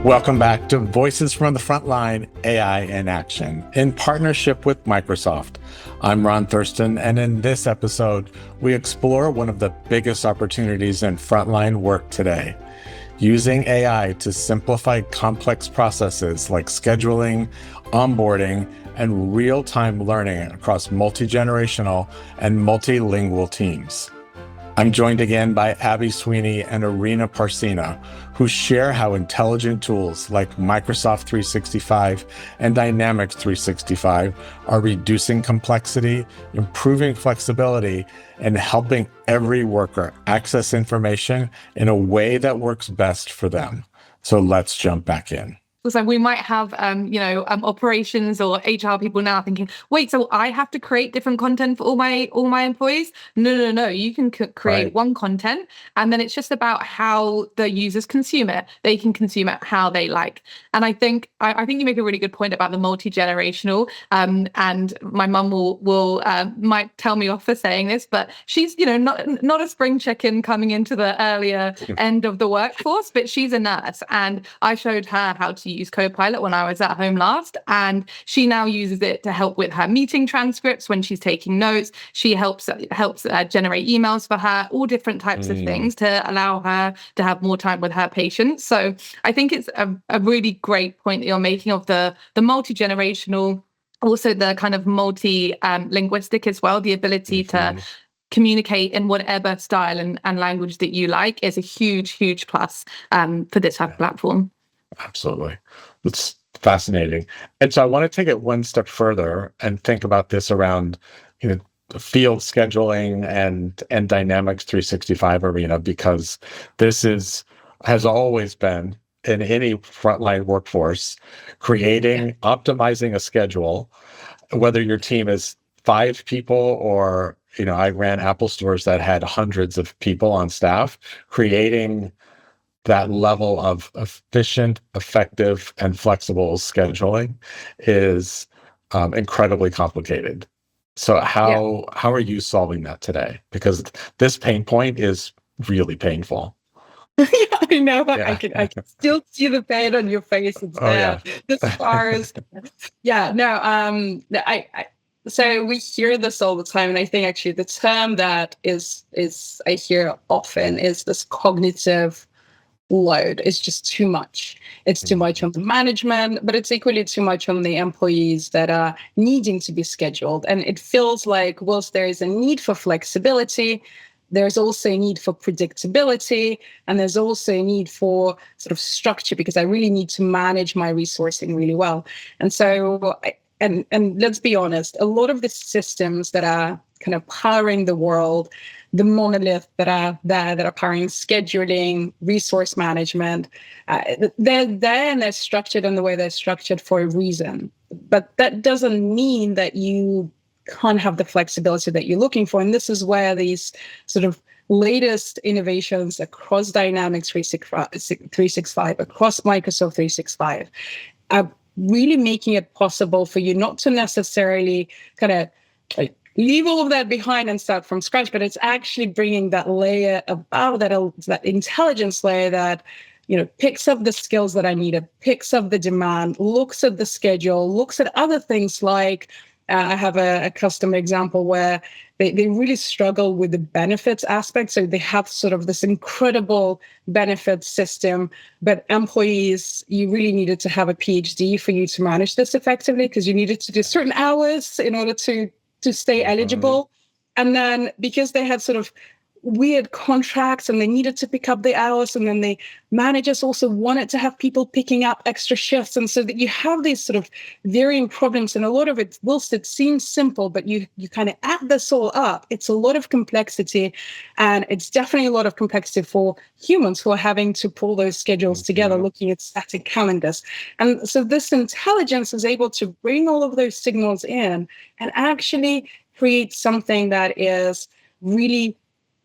Welcome back to Voices from the Frontline, AI in Action, in partnership with Microsoft. I'm Ron Thurston, and in this episode, we explore one of the biggest opportunities in frontline work today, using AI to simplify complex processes like scheduling, onboarding, and real-time learning across multi-generational and multilingual teams. I'm joined again by Abby Sweeney and Irina Parsina, who share how intelligent tools like Microsoft 365 and Dynamics 365 are reducing complexity, improving flexibility, and helping every worker access information in a way that works best for them. So let's jump back in. So we might have, operations or HR people now thinking, wait, so I have to create different content for all my employees? No. You can create one content, and then it's just about how the users consume it. They can consume it how they like. And I think you make a really good point about the multi-generational. And my mum will might tell me off for saying this, but she's not a spring chicken coming into the earlier end of the workforce, but she's a nurse, and I showed her how to use Copilot when I was at home last, and she now uses it to help with her meeting transcripts when she's taking notes. She helps generate emails for her, all different types of things to allow her to have more time with her patients. So I think it's a really great point that you're making of the multi-generational, also the kind of multi-linguistic as well, the ability to communicate in whatever style and language that you like is a huge plus for this type of platform. Absolutely. It's fascinating. And so I want to take it one step further and think about this around, field scheduling and Dynamics 365 arena, because this has always been in any frontline workforce, optimizing a schedule, whether your team is 5 people or, I ran Apple stores that had hundreds of people on staff, creating that level of efficient, effective, and flexible scheduling is incredibly complicated. So how are you solving that today? Because this pain point is really painful. I know. I can still see the pain on your face. It's there. The scars. So we hear this all the time, and I think actually the term that is I hear often is this cognitive load. Is just too much. It's too much on the management, but it's equally too much on the employees that are needing to be scheduled. And it feels like whilst there is a need for flexibility, there's also a need for predictability, and there's also a need for sort of structure, because I really need to manage my resourcing really well. And so, and let's be honest, a lot of the systems that are kind of powering the world, the monolith that are there, that are powering scheduling, resource management, they're there and they're structured in the way they're structured for a reason. But that doesn't mean that you can't have the flexibility that you're looking for. And this is where these sort of latest innovations across Dynamics 365, across Microsoft 365, are really making it possible for you not to necessarily kind of leave all of that behind and start from scratch, but it's actually bringing that layer above that intelligence layer that, picks up the skills that I needed, picks up the demand, looks at the schedule, looks at other things like, I have a customer example where they really struggle with the benefits aspect. So they have sort of this incredible benefits system, but employees, you really needed to have a PhD for you to manage this effectively, because you needed to do certain hours in order to stay eligible. And then because they had sort of weird contracts and they needed to pick up the hours, and then the managers also wanted to have people picking up extra shifts. And so that you have these sort of varying problems, and a lot of it, whilst it seems simple, but you kind of add this all up, it's a lot of complexity, and it's definitely a lot of complexity for humans who are having to pull those schedules together, looking at static calendars. And so this intelligence is able to bring all of those signals in and actually create something that is really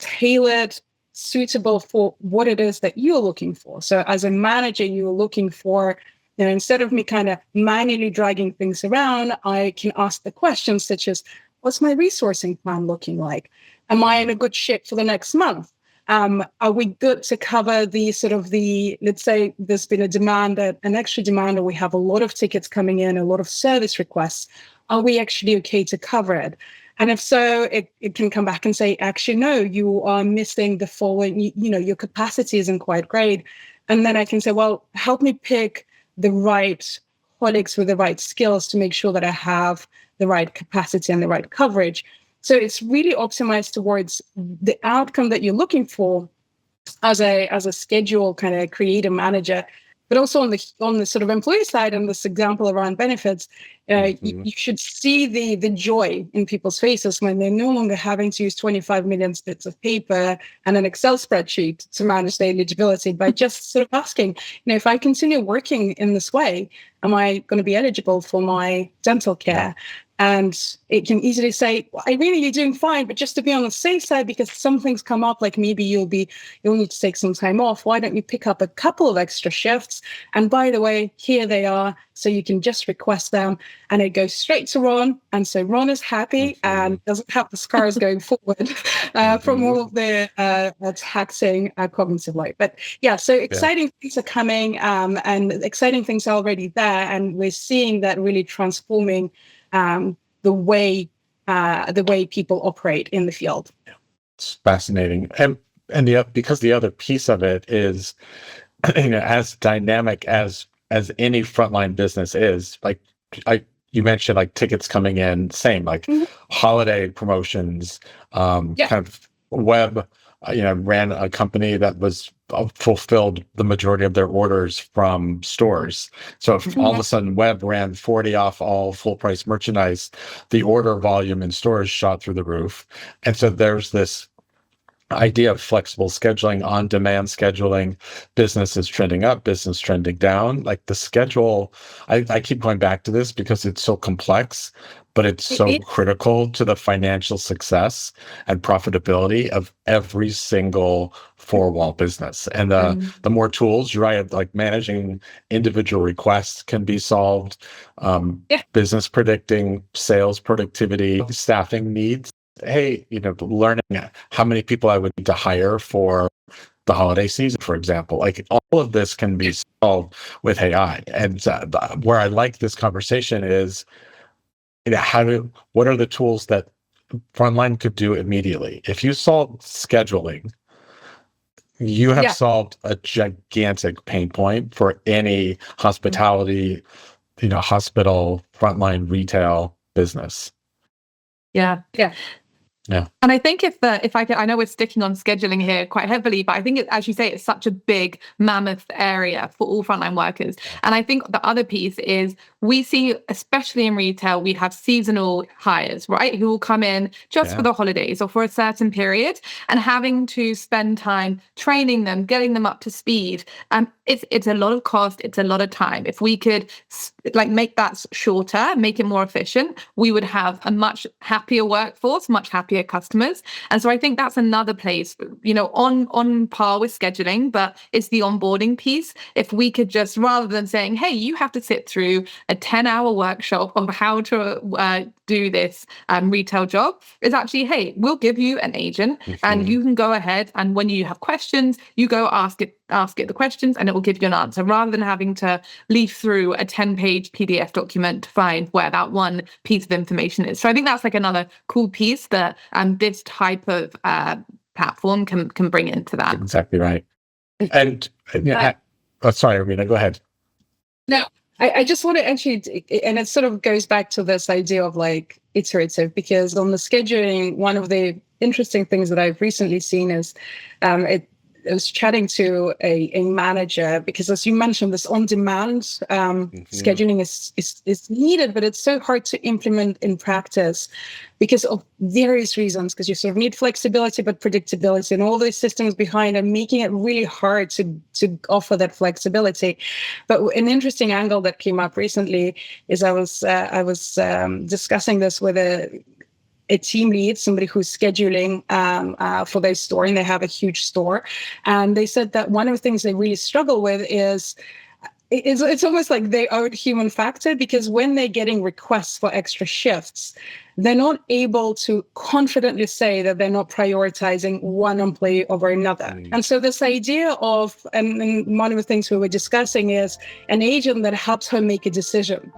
tailored, suitable for what it is that you're looking for. So as a manager, you're looking for, instead of me kind of manually dragging things around, I can ask the questions such as, what's my resourcing plan looking like? Am I in a good shape for the next month? Are we good to cover the sort of let's say there's been an extra demand, or we have a lot of tickets coming in, a lot of service requests. Are we actually okay to cover it? And if so, it can come back and say, actually, no, you are missing the following, your capacity isn't quite great. And then I can say, well, help me pick the right colleagues with the right skills to make sure that I have the right capacity and the right coverage. So it's really optimized towards the outcome that you're looking for as a schedule kind of creator manager. But also on the sort of employee side, and this example around benefits, you should see the joy in people's faces when they're no longer having to use 25 million bits of paper and an Excel spreadsheet to manage their eligibility by just sort of asking, if I continue working in this way, am I going to be eligible for my dental care? And it can easily say, Irina, you're doing fine, but just to be on the safe side, because some things come up, like maybe you'll need to take some time off. Why don't you pick up a couple of extra shifts? And by the way, here they are. So you can just request them, and it goes straight to Ron. And so Ron is happy and doesn't have the scars going forward from all of the taxing cognitive load. But yeah, so exciting things are coming, and exciting things are already there. And we're seeing that really transforming the way people operate in the field. It's fascinating, and because the other piece of it is, as dynamic as any frontline business is, like you mentioned, like tickets coming in, same like holiday promotions, kind of web. Ran a company that was fulfilled the majority of their orders from stores. So if all of a sudden web ran 40 off all full price merchandise, the order volume in stores shot through the roof. And so there's this idea of flexible scheduling, on-demand scheduling. Business is trending up, business trending down. Like the schedule, I keep going back to this because it's so complex, but it's so critical to the financial success and profitability of every single four-wall business. And the more tools, you're right, like managing individual requests can be solved, business predicting, sales productivity, staffing needs. Hey, learning how many people I would need to hire for the holiday season, for example. Like all of this can be solved with AI. And where I like this conversation is, what are the tools that Frontline could do immediately? If you solve scheduling, you have solved a gigantic pain point for any hospitality, hospital, frontline retail business. Yeah. Yeah. And I think if I could, I know we're sticking on scheduling here quite heavily, but I think as you say, it's such a big mammoth area for all frontline workers. And I think the other piece is we see, especially in retail, we have seasonal hires, right? Who will come in just for the holidays or for a certain period, and having to spend time training them, getting them up to speed. It's a lot of cost. It's a lot of time. If we could make that shorter, make it more efficient, we would have a much happier workforce, much happier customers. And so I think that's another place, on par with scheduling, but it's the onboarding piece. If we could just, rather than saying, hey, you have to sit through a 10-hour workshop of how to do this retail job, is actually, hey, we'll give you an agent and you can go ahead, and when you have questions, you go ask it the questions and it will give you an answer, rather than having to leaf through a 10-page PDF document to find where that one piece of information is. So I think that's like another cool piece that this type of platform can bring into that. Exactly right. And sorry, Irina, go ahead. No, I just want to actually, and it sort of goes back to this idea of like iterative, because on the scheduling, one of the interesting things that I've recently seen is I was chatting to a manager, because as you mentioned, this on-demand scheduling is needed, but it's so hard to implement in practice because of various reasons, because you sort of need flexibility, but predictability, and all these systems behind are making it really hard to offer that flexibility. But an interesting angle that came up recently is I was discussing this with a team lead, somebody who's scheduling for their store, and they have a huge store. And they said that one of the things they really struggle with is it's almost like they own human factor, because when they're getting requests for extra shifts, they're not able to confidently say that they're not prioritizing one employee over another. And so this idea of, and one of the things we were discussing is an agent that helps her make a decision.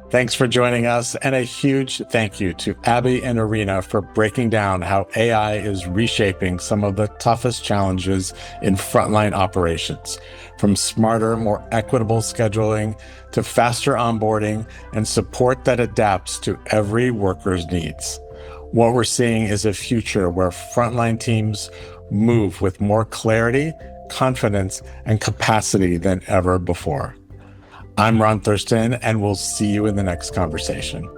Thanks for joining us, and a huge thank you to Abby and Irina for breaking down how AI is reshaping some of the toughest challenges in frontline operations, from smarter, more equitable scheduling to faster onboarding and support that adapts to every worker's needs. What we're seeing is a future where frontline teams move with more clarity, confidence, and capacity than ever before. I'm Ron Thurston, and we'll see you in the next conversation.